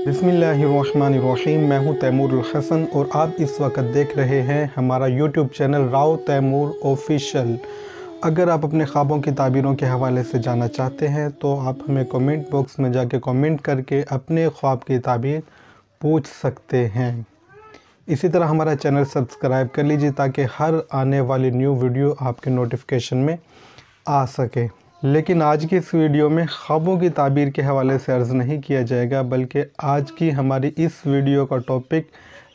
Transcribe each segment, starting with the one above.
बिस्मिल्लाहिर्रहमानिर्रहीम। मैं हूं तैमूर अल-हसन और आप इस वक्त देख रहे हैं हमारा YouTube channel Rao Taimur official. अगर आप अपने ख्वाबों की ताबीरों के हवाले से जानना चाहते हैं तो आप हमें कमेंट बॉक्स में जाके कमेंट करके अपने ख्वाब की ताबीर पूछ सकते हैं। इसी तरह हमारा चैनल सब्सक्राइब कर लीजिए ताकि हर आने वाली न्यू वीडियो आपके नोटिफिकेशन में आ सके। लेकिन आज की इस वीडियो में ख्वाबों की ताबीर के हवाले से अर्ज़ नहीं किया जाएगा, बल्कि आज की हमारी इस वीडियो का टॉपिक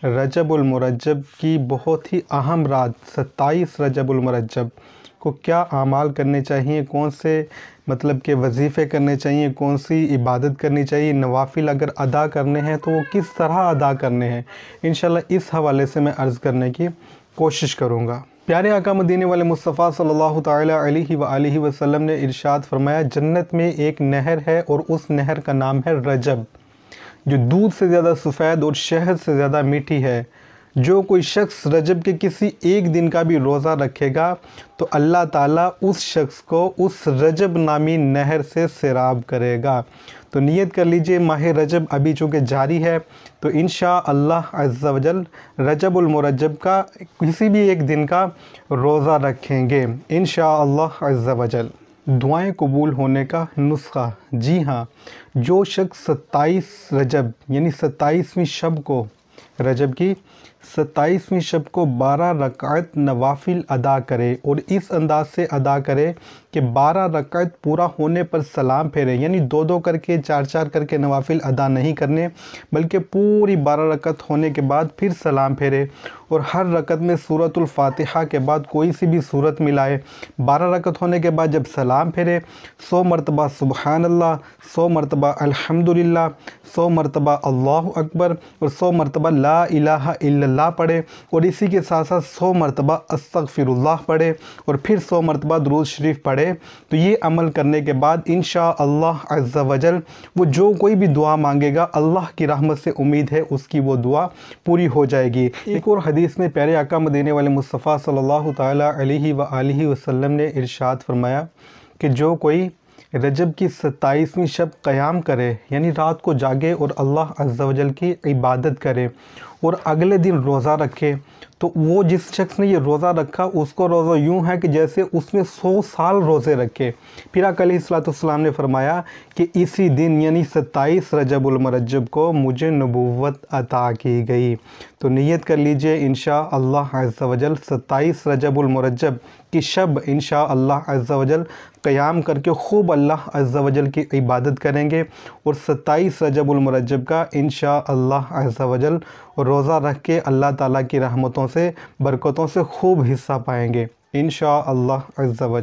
रजबुल मुरज्जब की बहुत ही अहम रात 27 रजबुल मुरज्जब को क्या आमाल करने चाहिए, कौन से के वजीफ़े करने चाहिए, कौन सी इबादत करनी चाहिए, नवाफिल अगर अदा करने हैं तो वो किस तरह अदा करने हैं। इंशाल्लाह इस हवाले से मैं अर्ज़ करने की कोशिश करूँगा। प्यारे आका मदीने वाले मुस्तफ़ा सल्लल्लाहु ताला अलैहि वसल्लम ने इरशाद फरमाया, जन्नत में एक नहर है और उस नहर का नाम है रजब, जो दूध से ज़्यादा सफ़ेद और शहद से ज़्यादा मीठी है। जो कोई शख्स रजब के किसी एक दिन का भी रोज़ा रखेगा तो अल्लाह ताला उस शख्स को उस रजब नामी नहर से सैराब करेगा। तो नियत कर लीजिए, माह रजब अभी चूँकि जारी है तो इंशाअल्लाह अज़्ज़ा वजल रजबुल मुरज्जब का किसी भी एक दिन का रोज़ा रखेंगे इंशाअल्लाह अज़्ज़ा वजल। दुआएं कबूल होने का नुस्खा। जी हाँ, जो शख्स 27 रजब यानी 27वीं शब को, रजब की 27वीं शब को 12 रकात नवाफिल अदा करे और इस अंदाज से अदा करे कि 12 रकात पूरा होने पर सलाम फेरे, यानी 2-2 करके 4-4 करके नवाफिल अदा नहीं करने, बल्कि पूरी 12 रकात होने के बाद फिर सलाम फेरे और हर रकत में सूरतुल फातिहा के बाद कोई सी भी सूरत मिलाए। 12 रकात होने के बाद जब सलाम फेरे 100 मरतबा सुबहानल्लाह, 100 मरतबा अल्हम्दुलिल्लाह, 100 मरतबा अल्लाहु अकबर और 100 मरतबा ला इलाहा इल्लल्लाह पढ़े और इसी के साथ साथ 100 मरतबा अस्तगफिरुल्लाह पढ़े और फिर 100 मरतबा दुरूद शरीफ पढ़े। तो ये अमल करने के बाद इंशाअल्लाह अज़्ज़ा वजल वो जो कोई भी दुआ मांगेगा, अल्लाह की रहमत से उम्मीद है उसकी वो दुआ पूरी हो जाएगी। एक और हदीस में प्यारे आका मदीने वाले मुस्तफ़ा सल्लल्लाहु ताला अलैहि वसल्लम ने इरशाद फरमाया कि जो कोई रजब की 27वीं शब क़याम करे, यानी रात को जागे और अल्लाह अज़्ज़ा वजल की इबादत करे और अगले दिन रोज़ा रखे, तो वो जिस शख्स ने ये रोज़ा रखा उसको रोज़ा यूँ है कि जैसे उसने 100 साल रोज़े रखे। फिर आका अलैहिस्सलाम ने फरमाया कि इसी दिन यानी 27 रजबुल मुरज्जब को मुझे नबूवत अता की गई। तो नियत कर लीजिए इंशाअल्लाह अज़्ज़ा वजल 27 रजबुल मुरज्जब की शब इंशाअल्लाह अज़्ज़ा वजल क़याम करके खूब अल्लाह अज़्ज़ा वजल की इबादत करेंगे और 27 रजबुल मुरज्जब का इंशाअल्लाह अज़्ज़ा वजल रोज़ा रख के अल्लाह ताला की रहमतों से, बरकतों से खूब हिस्सा पाएंगे इंशाअल्लाह अज़्ज़ा वजल।